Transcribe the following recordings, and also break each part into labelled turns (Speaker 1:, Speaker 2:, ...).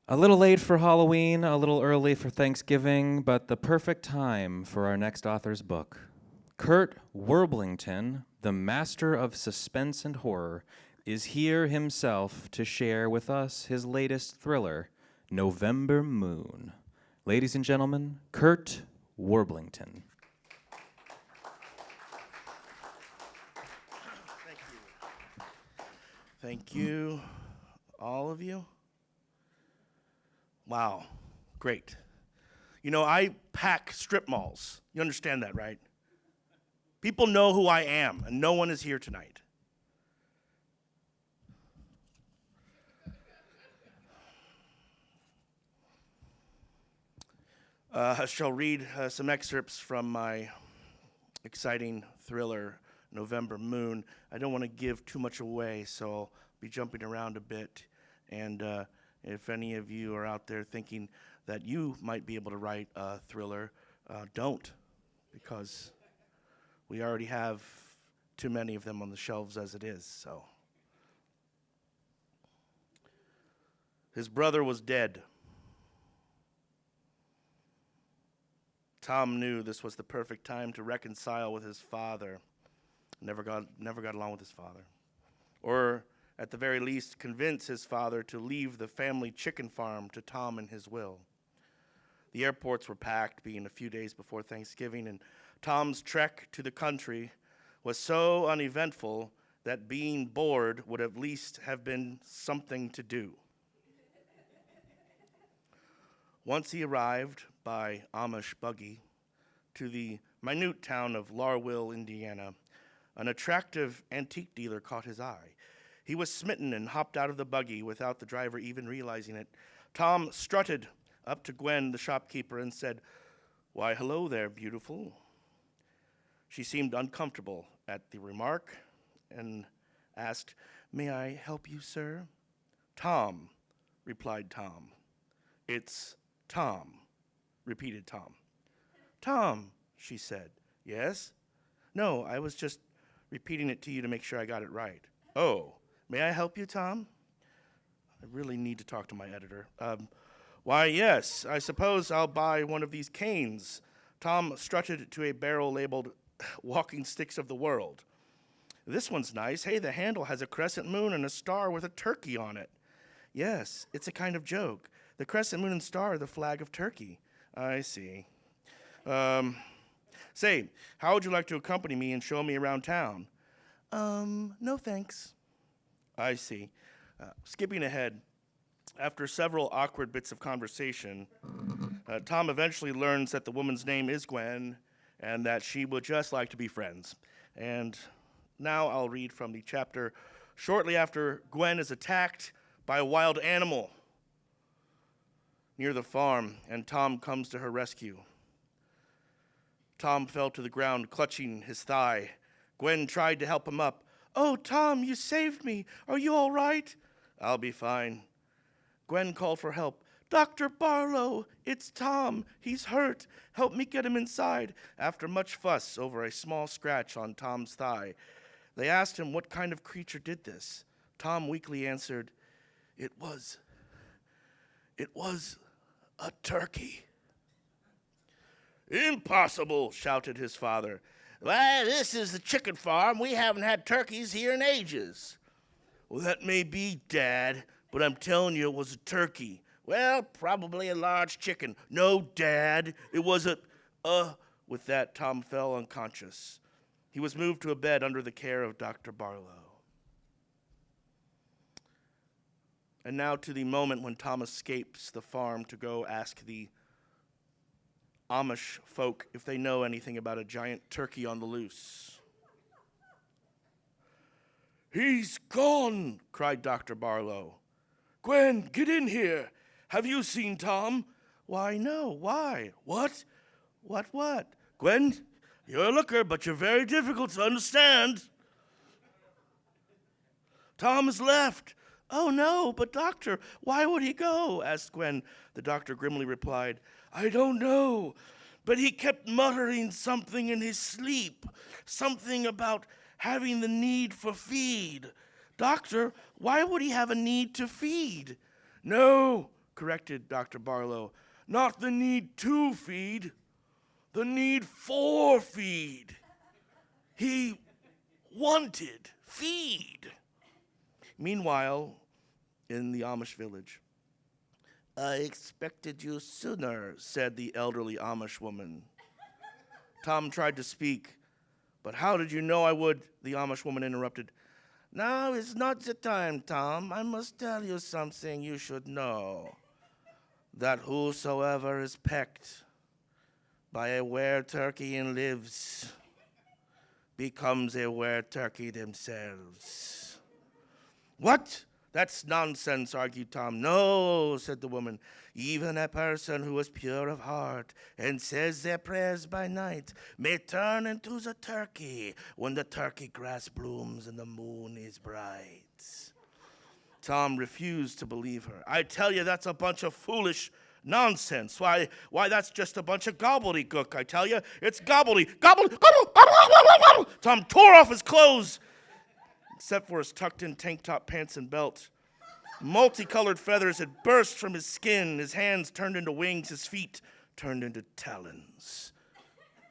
Speaker 1: A little late for Halloween, a little early for Thanksgiving, but the perfect time for our next author's book. Kurt Warblington, the master of suspense and horror, is here himself to share with us his latest thriller, November Moon. Ladies and gentlemen, Kurt Warblington.
Speaker 2: Thank you. Thank you, all of you. Wow, great. You know, I pack strip malls. You understand that, right? People know who I am, and no one is here tonight. I shall read some excerpts from my exciting thriller, November Moon. I don't want to give too much away, so I'll be jumping around a bit. And if any of you are out there thinking that you might be able to write a thriller, don't, because we already have too many of them on the shelves as it is. So, his brother was dead. Tom knew this was the perfect time to reconcile with his father. Never got along with his father. Or, at the very least, convince his father to leave the family chicken farm to Tom in his will. The airports were packed, being a few days before Thanksgiving, and Tom's trek to the country was so uneventful that being bored would at least have been something to do. Once he arrived by Amish buggy to the minute town of Larwill, Indiana, an attractive antique dealer caught his eye. He was smitten and hopped out of the buggy without the driver even realizing it. Tom strutted up to Gwen, the shopkeeper, and said, "Why, hello there, beautiful." She seemed uncomfortable at the remark and asked, "May I help you, sir?" "Tom," replied Tom. "It's Tom," repeated Tom. "Tom," she said. "Yes?" "No, I was just repeating it to you to make sure I got it right." "Oh, may I help you, Tom?" I really need to talk to my editor. "Why, yes, I suppose I'll buy one of these canes." Tom strutted to a barrel labeled Walking Sticks of the World. "This one's nice. Hey, the handle has a crescent moon and a star with a turkey on it." "Yes, it's a kind of joke. The crescent moon and star are the flag of Turkey." "I see. Say, how would you like to accompany me and show me around town?" No thanks." "I see." Skipping ahead, after several awkward bits of conversation, Tom eventually learns that the woman's name is Gwen and that she would just like to be friends. And now I'll read from the chapter shortly after Gwen is attacked by a wild animal near the farm, and Tom comes to her rescue. Tom fell to the ground, clutching his thigh. Gwen tried to help him up. "Oh, Tom, you saved me. Are you all right?" "I'll be fine." Gwen called for help. "Dr. Barlow, it's Tom. He's hurt. Help me get him inside." After much fuss over a small scratch on Tom's thigh, they asked him what kind of creature did this. Tom weakly answered, It was a turkey." "Impossible," shouted his father. "Why, this is the chicken farm. We haven't had turkeys here in ages." "Well, that may be, Dad, but I'm telling you it was a turkey." "Well, probably a large chicken." "No, Dad, it was a... With that, Tom fell unconscious. He was moved to a bed under the care of Dr. Barlow. And now to the moment when Tom escapes the farm to go ask the Amish folk if they know anything about a giant turkey on the loose. "He's gone," cried Dr. Barlow. "Gwen, get in here. Have you seen Tom?" "Why, no. Why?" "What? What? Gwen, you're a looker, but you're very difficult to understand." "Tom has left." "Oh, no, but doctor, why would he go?" asked Gwen. The doctor grimly replied, "I don't know, but he kept muttering something in his sleep, something about having the need for feed." "Doctor, why would he have a need to feed?" "No, corrected Dr. Barlow. Not the need to feed, the need for feed. He wanted feed. Meanwhile, in the Amish village, I expected you sooner, said the elderly Amish woman. Tom tried to speak, but how did you know I would? The Amish woman interrupted. Now is not the time, Tom. I must tell you something you should know. That whosoever is pecked by a were-turkey and lives becomes a were-turkey themselves. What? That's nonsense, argued Tom. No, said the woman. Even a person who is pure of heart and says their prayers by night may turn into the turkey when the turkey grass blooms and the moon is bright. Tom refused to believe her. I tell you, that's a bunch of foolish nonsense. Why, that's just a bunch of gobbledygook, I tell you. It's gobble. Tom tore off his clothes, except for his tucked-in tank top, pants, and belt. Multicolored feathers had burst from his skin. His hands turned into wings. His feet turned into talons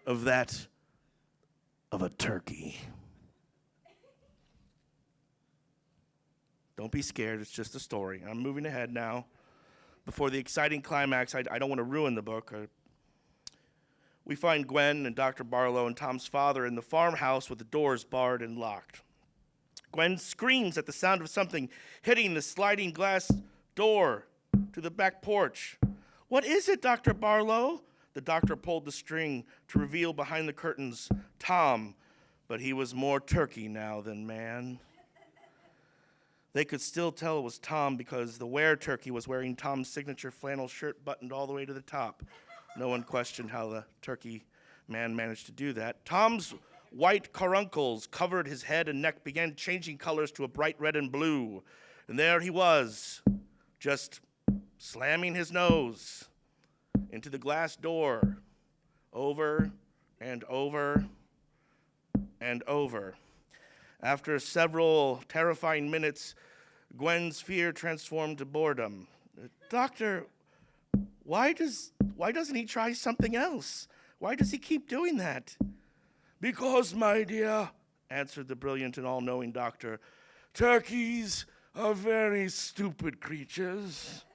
Speaker 2: of a turkey. Don't be scared. It's just a story. I'm moving ahead now. Before the exciting climax, I don't want to ruin the book. We find Gwen and Dr. Barlow and Tom's father in the farmhouse with the doors barred and locked. Gwen screams at the sound of something hitting the sliding glass door to the back porch. What is it, Dr. Barlow? The doctor pulled the string to reveal behind the curtains Tom, but he was more turkey now than man. They could still tell it was Tom because the were-turkey was wearing Tom's signature flannel shirt buttoned all the way to the top. No one questioned how the turkey man managed to do that. Tom's white caruncles covered his head and neck, began changing colors to a bright red and blue. And there he was, just slamming his nose into the glass door over and over and over. After several terrifying minutes, Gwen's fear transformed to boredom. Doctor, why doesn't he try something else? Why does he keep doing that? Because, my dear, answered the brilliant and all-knowing doctor, turkeys are very stupid creatures.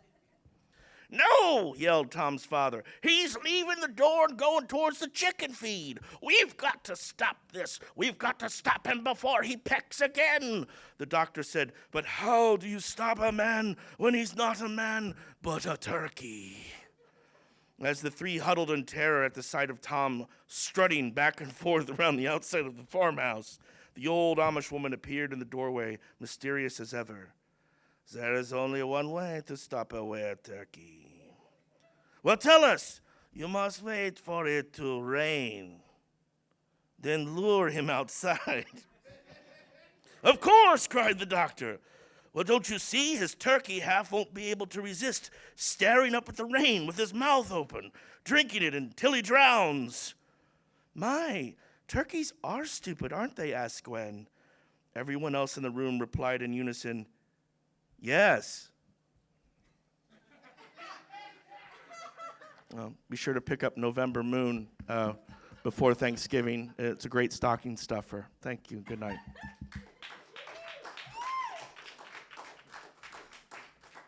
Speaker 2: No, yelled Tom's father. He's leaving the door and going towards the chicken feed. We've got to stop this. We've got to stop him before he pecks again. The doctor said, but how do you stop a man when he's not a man, but a turkey? As the three huddled in terror at the sight of Tom strutting back and forth around the outside of the farmhouse, the old Amish woman appeared in the doorway, mysterious as ever. There is only one way to stop a were-turkey. Well, tell us. You must wait for it to rain. Then lure him outside. Of course, cried the doctor. Well, don't you see? His turkey half won't be able to resist staring up at the rain with his mouth open, drinking it until he drowns. My, turkeys are stupid, aren't they? Asked Gwen. Everyone else in the room replied in unison, yes. Be sure to pick up November Moon before Thanksgiving. It's a great stocking stuffer. Thank you. Good night.